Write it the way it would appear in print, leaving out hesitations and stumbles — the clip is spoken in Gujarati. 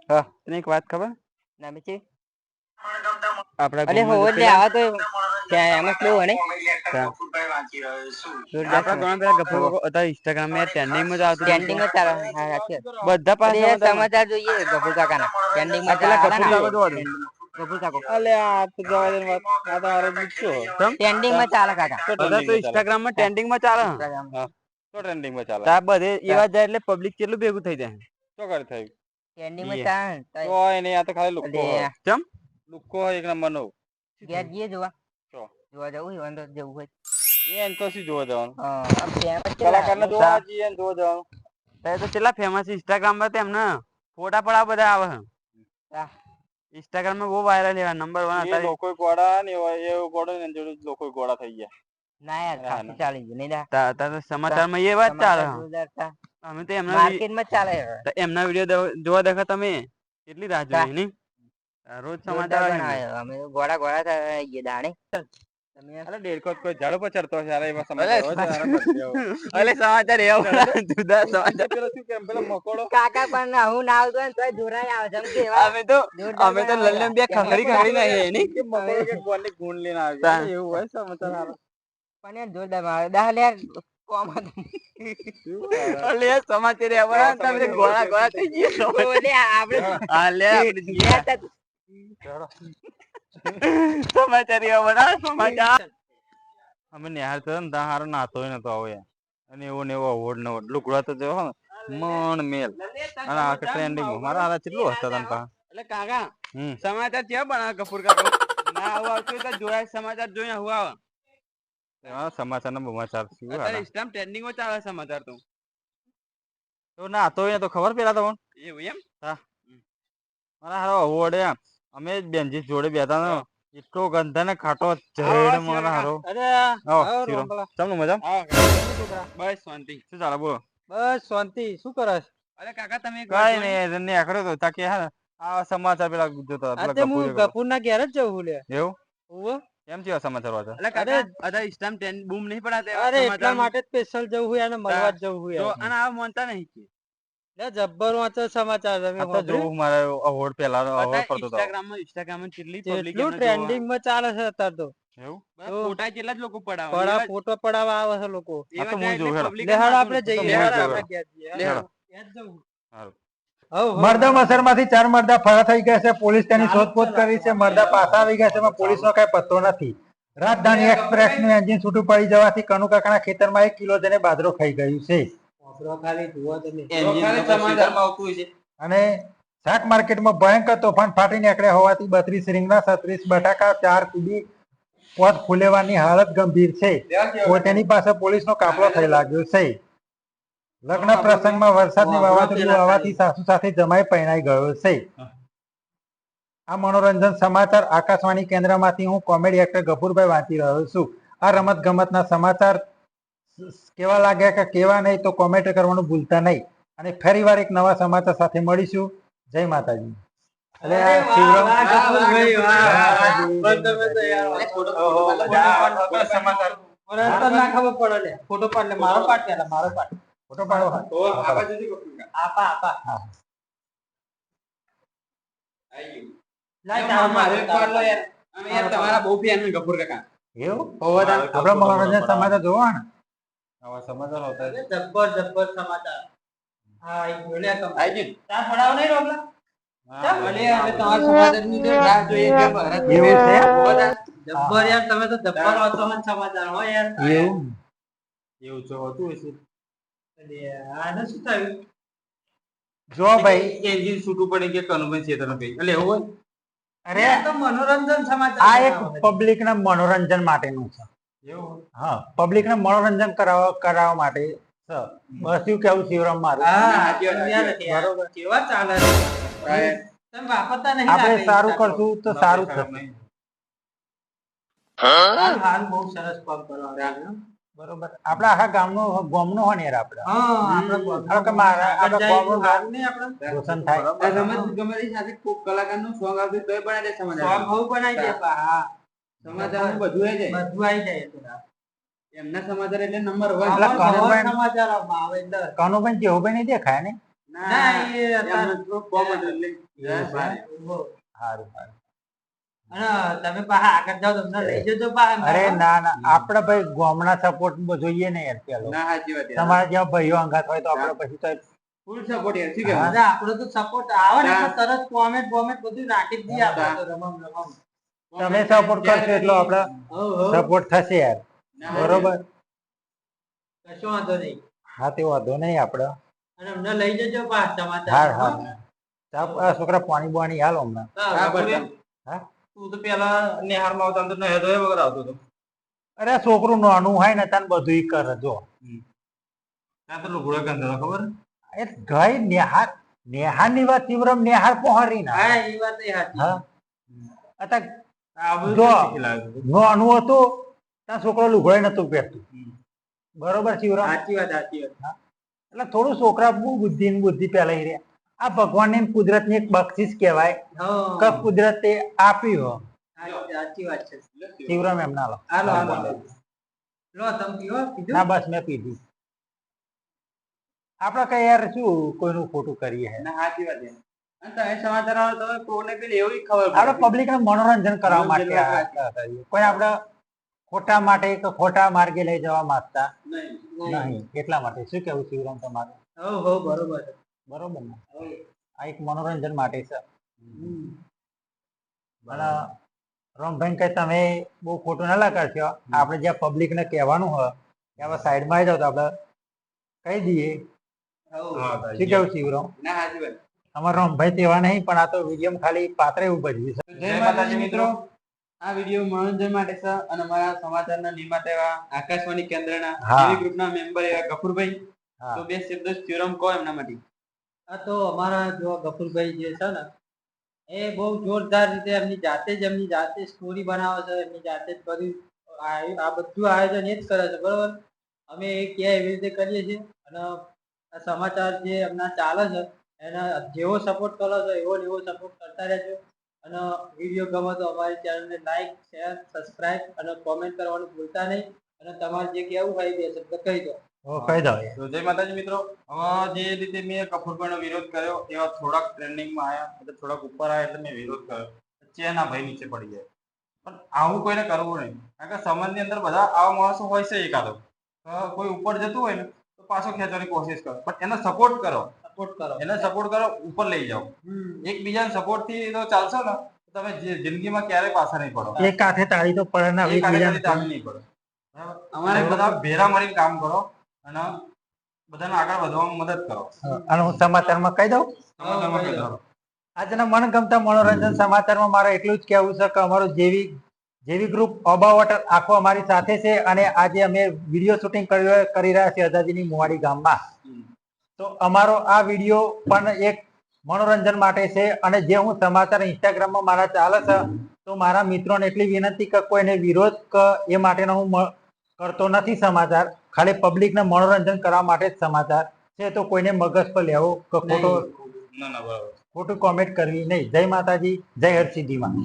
હા તને એક વાત ખબર ના પછી આપડા અરે હો લે આવા તો એમ જ લેવું ને આપડા ઘણા પેલા ગફુર હતા ઇન્સ્ટાગ્રામ માં ટ્રેન્ડિંગ માં જ આવતું ટ્રેન્ડિંગ માં ચાલે હા સાચી બધા પાસે સમાચાર જોઈએ ગફુર કાકા ના ટ્રેન્ડિંગ માં પેલા ચાલે ગફુર કાકો જોવા દો ગફુર કાકો અલે આ તો જવા દે વાત આ તો હારો પૂછ્યો ટ્રેન્ડિંગ માં ચાલે કાકા બધા તો ઇન્સ્ટાગ્રામ માં ટ્રેન્ડિંગ માં ચાલે ઇન્સ્ટાગ્રામ હા તો ટ્રેન્ડિંગ માં ચાલે આ બધે એવા જાય એટલે પબ્લિક કેટલું ભેગું થઈ જાય શું કરે થયું ટ્રેન્ડિંગ માં ચાલે તો એને આ તો ખાલી લુકો હોય ચમ લુકો હોય એક નંબર નો ઘેર જઈએ જોવા જવું હોય અંદર જવું હોય એમ તો શું જોવા જવાનું ફેમસ કલાકાર ને જોવા જઈએ જોવા જવાનું તો કેટલા ફેમસ ઇન્સ્ટાગ્રામ પર એમને ફોટા પડા બધા આવે ઇન્સ્ટાગ્રામ માં બહુ વાયરલ છે નંબર 1 લોકો ગોડા ને એવું ગોડો ને જોડે લોકો ગોડા થઈ ગયા ના યાર ખાસી ચાલી ગઈ નહીં તા સમાચાર માં એ વાત ચાલે અમે તો એમના માર્કેટ માં ચાલે એમના વિડિયો જોવા દેખા તમે કેટલી રાહ જોઈ ની રોજ સમાચાર અમે ગોડા ગોડા થઈ દાણે અરે દેડકો કોઈ ઝાડો પર ચડતો હશે અરે એવા સમાચાર અલે સમાચાર એવા જુદા સમાચાર પેલો શું કેમ પેલો મકોડો કાકા પણ હું ના આવતો ને તોય જોરાઈ આવે જેમ કે અમે તો લલ્લમ બે ખખડી ખખડી નાખી એની કે મકોડો કે ગોને ગુણ લઈને આવી એવું હોય સમાચાર હારો પણ યાર જોરદાર મારે દાલ યાર કોમ અલે સમાચાર એવા તમે ગોળા ગોળા થઈ ગયા ઓલે આપણે હા લે આપણે સમાચાર એવા સમાચાર અમે નિહાર થયો ને ત્યાં હારો નાતો નતો આવો યાર અને એવો ને એવો અવોર્ડ ને લુકડા તો જો મણ મેલ અને આ ટ્રેન્ડિંગ મારા હારા કેટલું હસતા તન પા એટલે કાકા સમાચાર કેવા બનાવે ગફુર કાકા ના આવું આવતું તો જોયા સમાચાર જોઈને હું આવે સમાચાર ના સમાચાર અત્યારે ઇન્સ્ટાગ્રામ ટ્રેન્ડિંગ માં ચાલે સમાચાર તો ના તો એ તો ખબર પેલા તમને એવું એમ હા મારા હારો અવોર્ડ એમ અમે બેનજી જોડે બેઠા ને એટલો ગંધા ને ખાટો જડ મારા હારો અરે તમને મજા બસ શાંતિ શું ચાલે બોલો બસ શાંતિ શું કરે અરે કાકા તમે કઈ નઈ ને આખડો તો તાકે હા આ સમાચાર પેલા જોતા પેલા ગફુર ના ઘેર જ જવું લે એવું કેમ છે સમાચાર વાળા એટલે કાકા અરે ઇન્સ્ટાગ્રામ ટ્રેન્ડ બૂમ નહીં પડાતે અરે એટલા માટે સ્પેશિયલ જવું હોય અને મળવા જવું હોય તો અને આ મોનતા નહીં કે લે જબ્બર વાંચો સમાચાર તમે આ તો જો મારે અવોર્ડ પેલા અવોર્ડ પડતો તો ઇન્સ્ટાગ્રામ માં કેટલી પબ્લિક એટલું ટ્રેન્ડિંગ માં ચાલે છે અત્યારે તો એવું ફોટા કેટલા જ લોકો પડાવે ફોટો પડાવવા આવે છે લોકો આ તો હું જોઉં લે હેડ આપણે જઈએ આપણે ઘેર જઈએ મરદા મસર માંથી 4 મરદા ફરાર થઈ ગયા છે પોલીસ તેની શોધખોળ કરી છે મરદા પાછા આવી ગયા છે પણ પોલીસ નો કઈ પત્તો નથી રાજધાની એક્સપ્રેસ નું એન્જિન છૂટું પડી જવાથી કનુ કાકાના ખેતરમાં 1 કિલો જને બાજરો ખાઈ ગયું છે અને શાક માર્કેટમાં ભયંકર તોફાન ફાટી નીકળ્યા હોવાથી 32 રીંગણા 36 બટાકા 4 કુડી પોત ફૂલેવાની હાલત ગંભીર છે તેની પાસે પોલીસનો કાફલો થઈ લાગ્યો છે લગ્ન પ્રસંગમાં વરસાદની વાવાઝોડું આવવાથી સાસુ સાથે જમાઈ પરણાઈ ગયો છે આ મનોરંજન સમાચાર આકાશવાણી કેન્દ્રમાંથી હું કોમેડી એક્ટર ગફુરભાઈ વાંચી રહ્યો છું આ રમત ગમતના સમાચાર કેવા લાગ્યા કે કેવા નહીં તો કોમેન્ટ કરવાનું ભૂલતા નહીં અને ફરીવાર એક નવા સમાચાર સાથે મળીશું જય માતાજી ફોટો પાડ લે મારો પાડ પેલા મારો પાડ ફોટો પાડો આપા આપા તમારા બહુ ફેન ગફુર કાકા એવું આપડે મનોરંજન સમાચાર જોવા ને આવા સમાચાર હોતા જબ્બર જબ્બર સમાચાર હા એક બોલ્યા તમે આઈ ગયું તા પડાવ નહીં રોબલા ભલે અમે તમારા સમાચારની તો રાહ જોઈએ કે ભારત એવું છે જબ્બર યાર તમે તો જબ્બર વાંચો સમાચાર હો યાર એવું તો હોતું હશે આને શું થયું જો ભાઈ એન્જિન છૂટું પડી કે કનુભાઈ છેતરભાઈ એટલે એવું હોય અરે તો મનોરંજન સમાચાર આ એક પબ્લિક ના મનોરંજન માટેનું છે એવું હા પબ્લિક ને મનોરંજન કરાવવા માટે છે બસ શું કેવું શિવરામ મારું બરોબર કેવા ચાલે તમે વાપરતા નહીં આપણે સારું કરશું તો સારું થશે હાલ બહુ સરસ કામ કરવા બરોબર આપડા આખા ગામનો હોય ને યાર આપડે આપણે મારા આપડા ગામનું નામ નહીં આપણે રોશન થાય રમત ગમત સાથે કોક કલાકાર નું સોંગ આવતું તોય બનાવી દે સમાચાર સોંગ બહુ બનાવી દે હા સમાચાર નું બધું આવી જાય બધું આવી જાય તો એમના સમાચાર એટલે નંબર 1 કનુભાઈ સમાચાર આવે એટલે કનુભાઈ જેવુંભાઈ નહીં દેખાય ને ના એ અત્યારે સારું સારું. અને તમે પાછા આગળ જાઓ તમને લઈ જજો પાછા. અરે ના ના આપણે ભાઈ ગામના સપોર્ટ જોઈએ ને યાર પેલો. તમારા જેવા ભાઈઓ અંગાત હોય તો આપણે પછી તો ફૂલ સપોર્ટ યાર શું હા. બધા આપણો તો સપોર્ટ આવે ને એટલે તરત કોમેન્ટ બધું નાખી જ દઈએ આપણે તો રમમ. તમે સપોર્ટ કરશો એટલો આપણે સપોર્ટ થશે યાર. બરોબર. કશો વાંધો નહીં. હા તે વાંધો નહીં આપણે. અને અમને લઈ જજો પાછા સમાચાર. હા હા. આ છોકરા પાણી બાણી હાલ હમણાં. હા તું તો પેલા નિહારમાં આવતા તો નહેતો એ વગર આવતો હતો. અરે છોકરું નાનું હોય ને તને બધું ઈ કરે જો. ત્યાં તો લુગડો ગંધો ખબર એ ગઈ નેહાર ની વાત તીવ્રમ નેહાર પહોંરી ના. હા એ વાત એ સાચી. હા અત્યારે આ બધું જો શીખી લાવ્યો. નાનું હતું ત્યાં છોકરો લુગડો નતું પહેરતું. બરોબર શિવરામ. સાચી વાત. એટલે થોડું છોકરા બુદ્ધિ પેલા રે. આ ભગવાનની કુદરતની એક બક્ષિસ કહેવાય કે કુદરતે આપ્યું. સાચી વાત છે. શિવરામ એમ ના લો. હાલો લો તમે પીવો કીધું. ના બસ મેં પીધી. આપણે કઈ યાર શું કોઈનું ખોટું કરીએ હે. ના સાચી વાત છે. અને તમે સમાચાર આવે તો કોને પેલી એવી ખબર પડે. આપણે પબ્લિક ને મનોરંજન કરવા માટે આ કરીએ. કોઈ આપણે ખોટા માટે કે ખોટા માર્ગે લઈ જવા માંગતા નહીં. એટલા માટે શું કેવું શિવરામ તમારું? હો બરોબર છે. બરોબર ને આ એક મનોરંજન માટે છે. અને રમભાઈ કઈ તમે બહુ ખોટું ના લગાડશો. આપણે જ્યાં પબ્લિક ને કહેવાનું હોય ત્યાં સાઈડ માં આવી જાવ તો આપણે કહી દઈએ. શું કેવું શિવરામ? ના સાચી વાત. અમારા રમભાઈ તેવા નહીં પણ આ તો વિડીયો ખાલી પાત્ર એવું ભજવી છે. જય માતાજી મિત્રો. આ વિડીયો મનોરંજન માટે છે અને અમારા સમાચારના નિર્માતા એવા આકાશવાણી કેન્દ્રના ટીવી ગ્રુપના મેમ્બર એવા ગફુરભાઈ. તો બે શબ્દો શિવરામ કહો એમના માટે. આ તો અમારા જો ગફુરભાઈ જે છે ને એ બહુ જોરદાર રીતે એમની જાતે સ્ટોરી બનાવે છે. એમની જાતે જ બધું આ બધું આયોજન એ જ કરે છે. બરોબર. અમે એ ક્યાં એવી રીતે કરીએ છીએ અને આ સમાચાર જે એમના ચાલે છે એના જેવો સપોર્ટ કરો છો એવો સપોર્ટ કરતા રહેજો. અને વિડીયો ગમે તો અમારી ચેનલને લાઈક શેર સબસ્ક્રાઇબ અને કોમેન્ટ કરવાનું ભૂલતા નહીં. અને તમારે જે કહેવું હોય એ બે શબ્દ કહી દો. કહી દો. તો જય માતાજી મિત્રો. હવે જે રીતે મેં કપૂરભાઈનો વિરોધ કર્યો એવા થોડાક ટ્રેન્ડિંગમાં આવ્યા એટલે થોડાક ઉપર આવ્યા એટલે મેં વિરોધ કર્યો. ચેના ભાઈ નીચે પડી જાય. પણ આવું કોઈને કરવું નહીં. કારણ કે સમાજની અંદર બધા આવા માણસો હોય છે એકાદો. કોઈ ઉપર જતું હોય ને તો પાછો ખેંચવાની કોશિશ કરો પણ એને સપોર્ટ કરો. એને સપોર્ટ કરો ઉપર લઈ જાઓ. એકબીજાને સપોર્ટ થી તો ચાલશો ને તો તમે જિંદગીમાં ક્યારેય પાછા નહીં પડો. એક હાથે તાળી તો પડે ને એકબીજાને તાળી નહીં પડે. અમારે બધા ભેરા મળીને કામ કરો અને બધાને આગળ વધવામાં મદદ કરો. અને હું સમાચારમાં કહી દઉં. આજના મનગમતા મનોરંજન સમાચારમાં મારે એટલું જ કહેવું છે કે અમારું જેવી ગ્રુપ અબાવટર આખો અમારી સાથે છે અને આજે અમે વિડીયો શૂટિંગ કરી રહ્યા છીએ અદાજીની મુવાડી ગામમાં. તો અમારો આ વિડીયો પણ એક મનોરંજન માટે છે. અને જે હું સમાચાર ઇન્સ્ટાગ્રામમાં મારા ચાલે છે તો મારા મિત્રોને એટલી વિનંતી કે કોઈને વિરોધ એ માટેનો હું કરતો નથી. સમાચાર ખાલી પબ્લિકને મનોરંજન કરવા માટે જ સમાચાર છે. તો કોઈને મગજ પર લેવો કે ખોટું કોમેન્ટ કરવી નહીં. જય માતાજી, જય હરસિદ્ધિમાં.